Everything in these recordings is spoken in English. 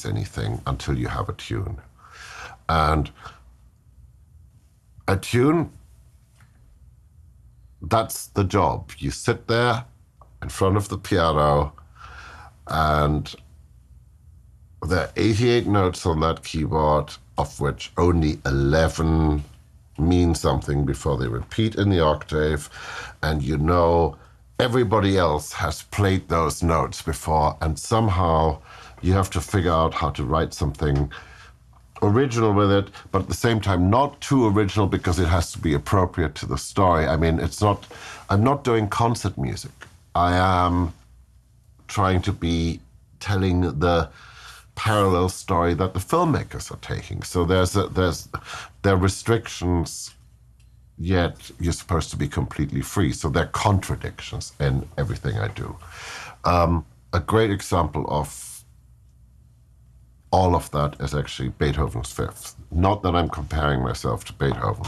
means anything until you have a tune. And a tune, that's the job. You sit there in front of the piano, and there are 88 notes on that keyboard, of which only 11 mean something before they repeat in the octave. And you know everybody else has played those notes before, and somehow you have to figure out how to write something original with it, but at the same time not too original because it has to be appropriate to the story. I mean, I'm not doing concert music. I am trying to be telling the parallel story that the filmmakers are taking. So there are restrictions, yet you're supposed to be completely free. So there are contradictions in everything I do. A great example of all of that is actually Beethoven's Fifth. Not that I'm comparing myself to Beethoven,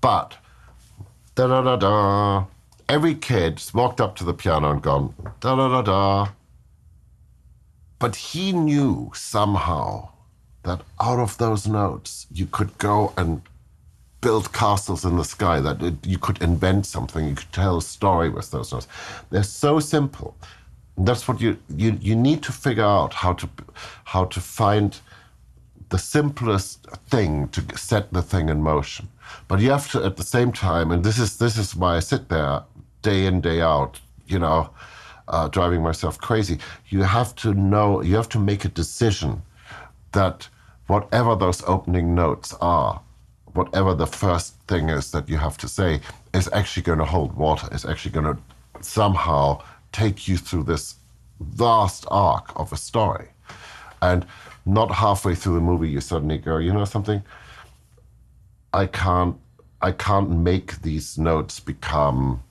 but da-da-da-da. Every kid walked up to the piano and gone, da-da-da-da. But he knew somehow that out of those notes, you could go and build castles in the sky, that you could invent something, you could tell a story with those notes. They're so simple. That's what you need to figure out, how to find the simplest thing to set the thing in motion. But you have to, at the same time, and this is why I sit there day in, day out, driving myself crazy. You have to know, you have to make a decision that whatever those opening notes are, whatever the first thing is that you have to say, is actually going to hold water, is actually going to somehow take you through this vast arc of a story. And not halfway through the movie you suddenly go, you know something? I can't make these notes become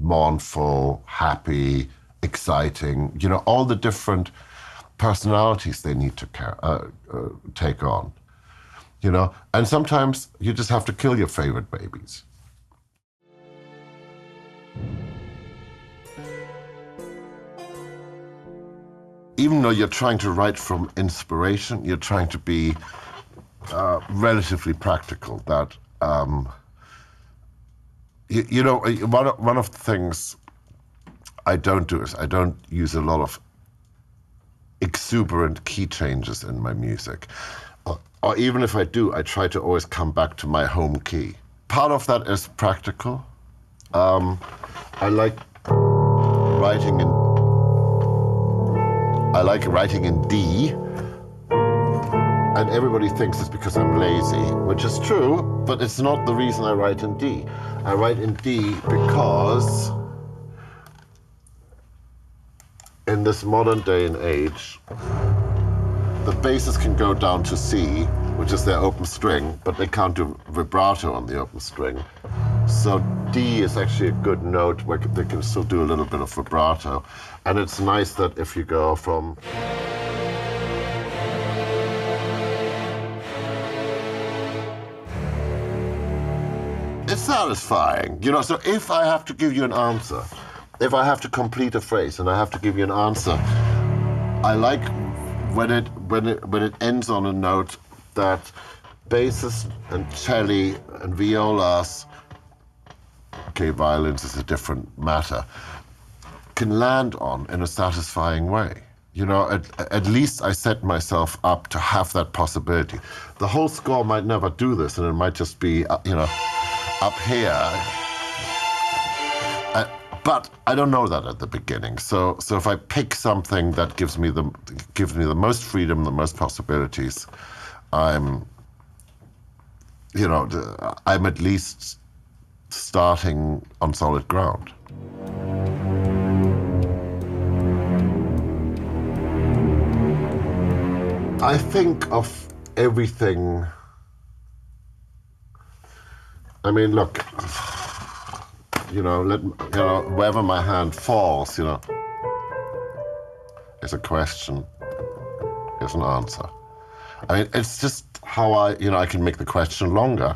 mournful, happy, exciting, all the different personalities they need to take on. And sometimes you just have to kill your favorite babies. Even though you're trying to write from inspiration, you're trying to be relatively practical. That one of the things I don't do is I don't use a lot of exuberant key changes in my music. Or even if I do, I try to always come back to my home key. Part of that is practical. I like writing in D, and everybody thinks it's because I'm lazy, which is true, but it's not the reason I write in D. I write in D because in this modern day and age, the basses can go down to C, which is their open string, but they can't do vibrato on the open string. So D is actually a good note where they can still do a little bit of vibrato. And it's nice that if you go from it's satisfying, so if I have to give you an answer, if I have to complete a phrase and I have to give you an answer, I like when it ends on a note that basses and cello and violas, okay, violins is a different matter, can land on in a satisfying way. At least I set myself up to have that possibility. The whole score might never do this, and it might just be, up here. But I don't know that at the beginning. So if I pick something that gives me the most freedom, the most possibilities, I'm at least starting on solid ground. I think of everything. I mean, look, wherever my hand falls, is a question, is an answer. I mean, it's just how I can make the question longer.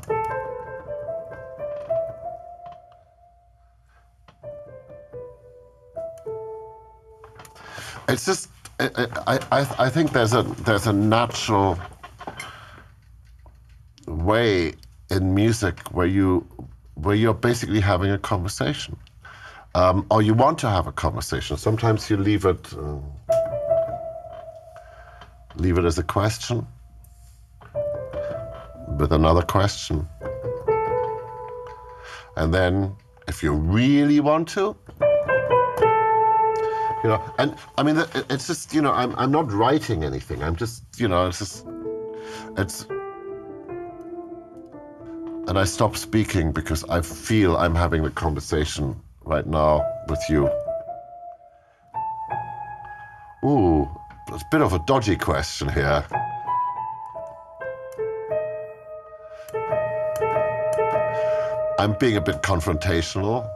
I think there's a natural way in music where you're basically having a conversation, or you want to have a conversation. Sometimes you leave it as a question with another question, and then if you really want to, and I mean, it's just, I'm not writing anything. I'm just, and I stop speaking because I feel I'm having the conversation right now with you. Ooh, it's a bit of a dodgy question here. I'm being a bit confrontational.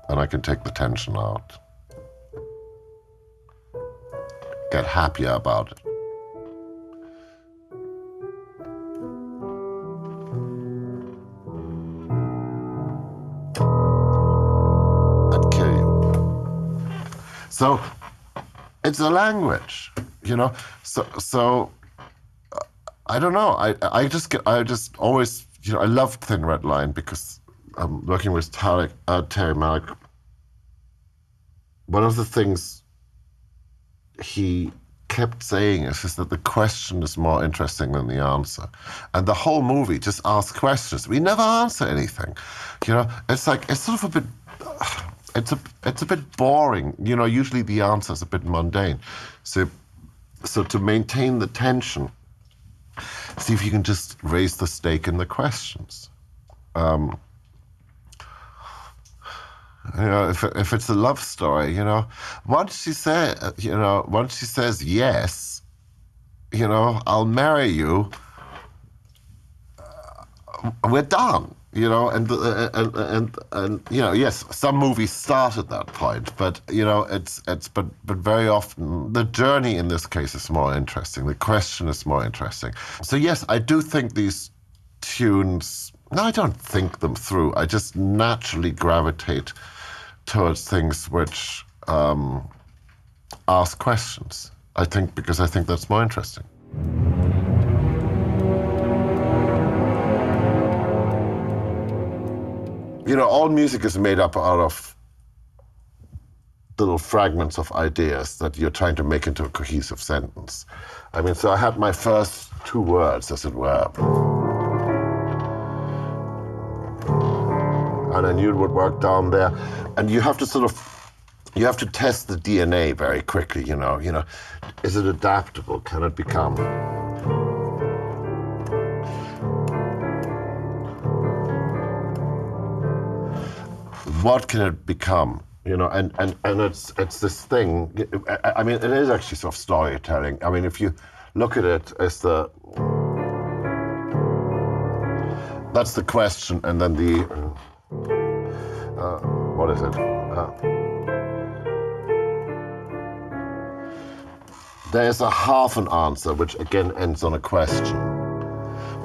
And I can take the tension out. Get happier about it. And kill you. So it's a language, So I don't know. I just always, I loved Thin Red Line because I'm working with Terry Malick. One of the things he kept saying is just that the question is more interesting than the answer. And the whole movie just asks questions. We never answer anything. It's like, it's sort of a bit, it's a bit boring. Usually the answer is a bit mundane. So to maintain the tension, see if you can just raise the stake in the questions. If it's a love story, once she says yes, I'll marry you, we're done. And yes, some movies start at that point, but but very often the journey in this case is more interesting. The question is more interesting. So yes, I do think these tunes. No, I don't think them through. I just naturally gravitate towards things which ask questions. Because I think that's more interesting. All music is made up out of little fragments of ideas that you're trying to make into a cohesive sentence. I mean, so I had my first two words, as it were. And I knew it would work down there. And you have to test the DNA very quickly, Is it adaptable? Can it become? What can it become? And it's this thing. I mean, it is actually sort of storytelling. I mean, if you look at it as that's the question, and then what is it? There's a half an answer, which again ends on a question.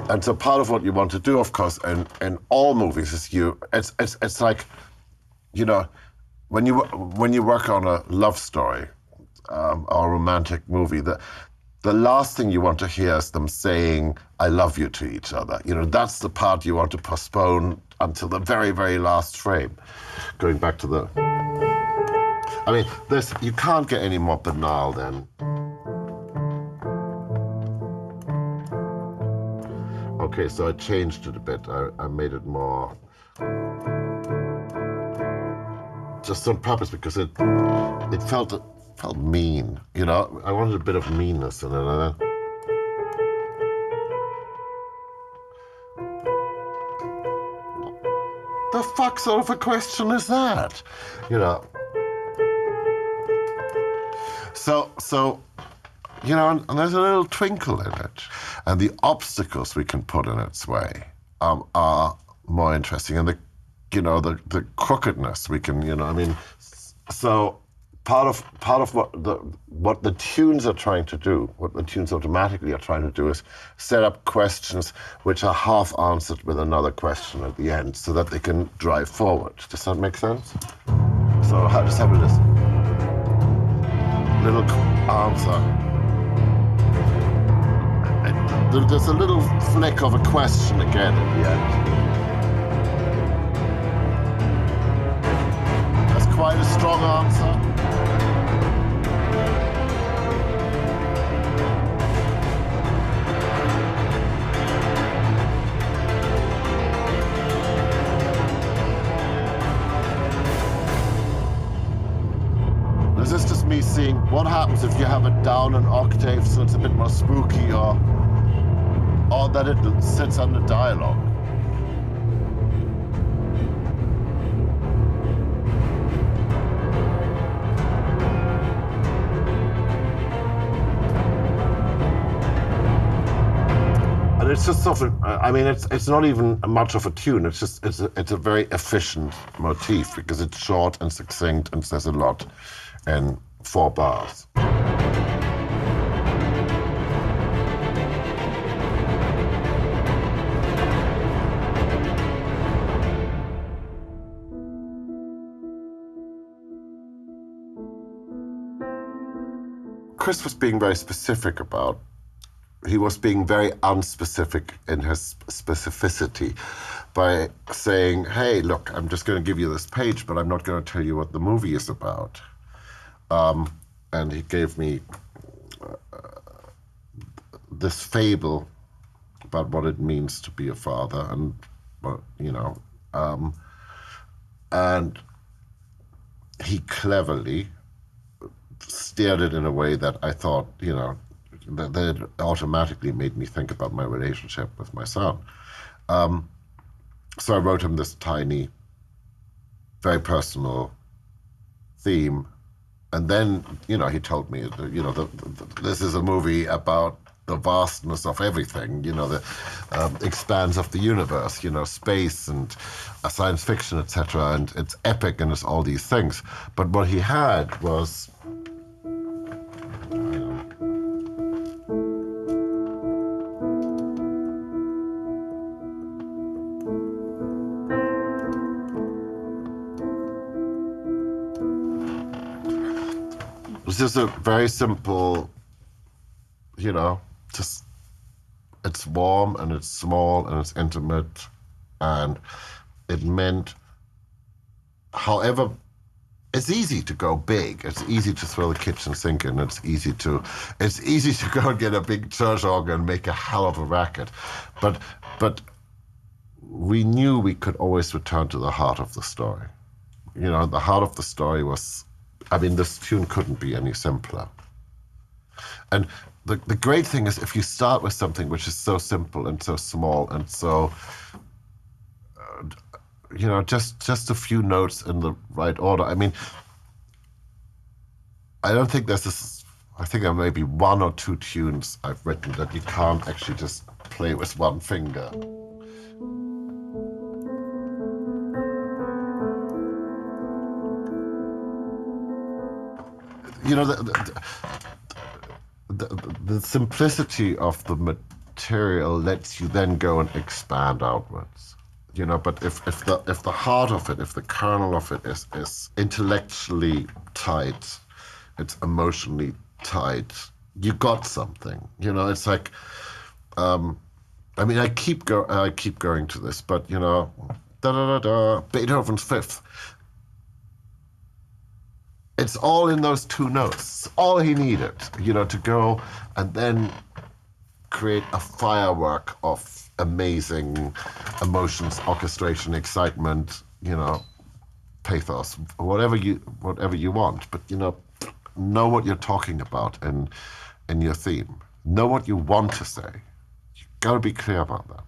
And so part of what you want to do, of course, in all movies is it's like, when you work on a love story or a romantic movie, the last thing you want to hear is them saying "I love you" to each other. That's the part you want to postpone until the very, very last frame. Going back to I mean, you can't get any more banal than. Okay, so I changed it a bit. I made it more. Just on purpose, because it felt mean, I wanted a bit of meanness in it. The fuck sort of a question is that? So and there's a little twinkle in it, and the obstacles we can put in its way are more interesting, and the crookedness we can, I mean, so part of what what the tunes are trying to do, what the tunes automatically are trying to do is set up questions which are half answered with another question at the end so that they can drive forward. Does that make sense? So just have a listen. Little answer. There's a little flick of a question again at the end. That's quite a strong answer. This is just me seeing what happens if you have it down an octave so it's a bit more spooky, or that it sits under dialogue. And it's just sort of, I mean, it's not even much of a tune. It's just, it's a very efficient motif because it's short and succinct and says a lot in 4 bars. Chris was being very specific about, he was being very unspecific in his specificity by saying, hey, look, I'm just going to give you this page, but I'm not going to tell you what the movie is about. And he gave me this fable about what it means to be a father, and, you know, and he cleverly steered it in a way that I thought, you know, that it automatically made me think about my relationship with my son. So I wrote him this tiny, very personal theme. And then, you know, he told me, you know, this is a movie about the vastness of everything, you know, the expanse of the universe, you know, space and science fiction, etc. And it's epic and it's all these things. But what he had was, it's just a very simple, you know, just, it's warm and it's small and it's intimate, and it meant, however, it's easy to go big. It's easy to throw the kitchen sink in. It's easy to go and get a big church organ and make a hell of a racket. But we knew we could always return to the heart of the story. You know, the heart of the story was, I mean, this tune couldn't be any simpler. And the great thing is, if you start with something which is so simple and so small and so, you know, just a few notes in the right order. I mean, I don't think there's this, I think there may be 1 or 2 tunes I've written that you can't actually just play with one finger. You know, the simplicity of the material lets you then go and expand outwards. You know, but if the heart of it, if the kernel of it is intellectually tight, it's emotionally tight, you got something. You know, it's like, I mean, I keep going to this, but you know, Beethoven's Fifth. It's all in those 2 notes. All he needed, you know, to go and then create a firework of amazing emotions, orchestration, excitement, you know, pathos, whatever you want. But, you know what you're talking about in your theme. Know what you want to say. You gotta be clear about that.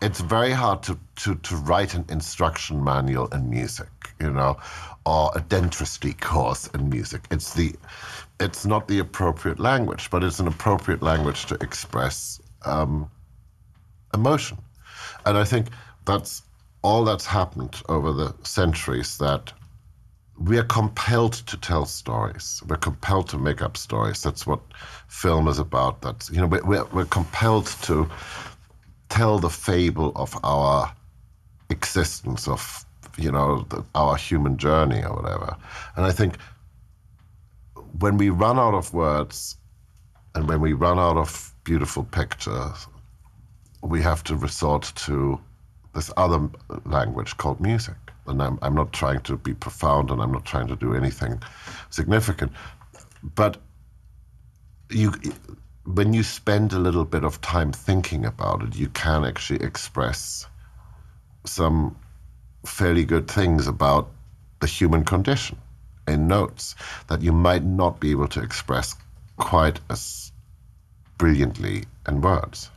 It's very hard to write an instruction manual in music, you know, or a dentistry course in music. It's not the appropriate language, but it's an appropriate language to express emotion. And I think that's all that's happened over the centuries, that we are compelled to tell stories. We're compelled to make up stories. That's what film is about. That's, you know, we're compelled to tell the fable of our existence, of, you know, our human journey or whatever. And I think when we run out of words and when we run out of beautiful pictures, we have to resort to this other language called music. And I'm not trying to be profound, and I'm not trying to do anything significant. But you, when you spend a little bit of time thinking about it, you can actually express some fairly good things about the human condition in notes that you might not be able to express quite as brilliantly in words.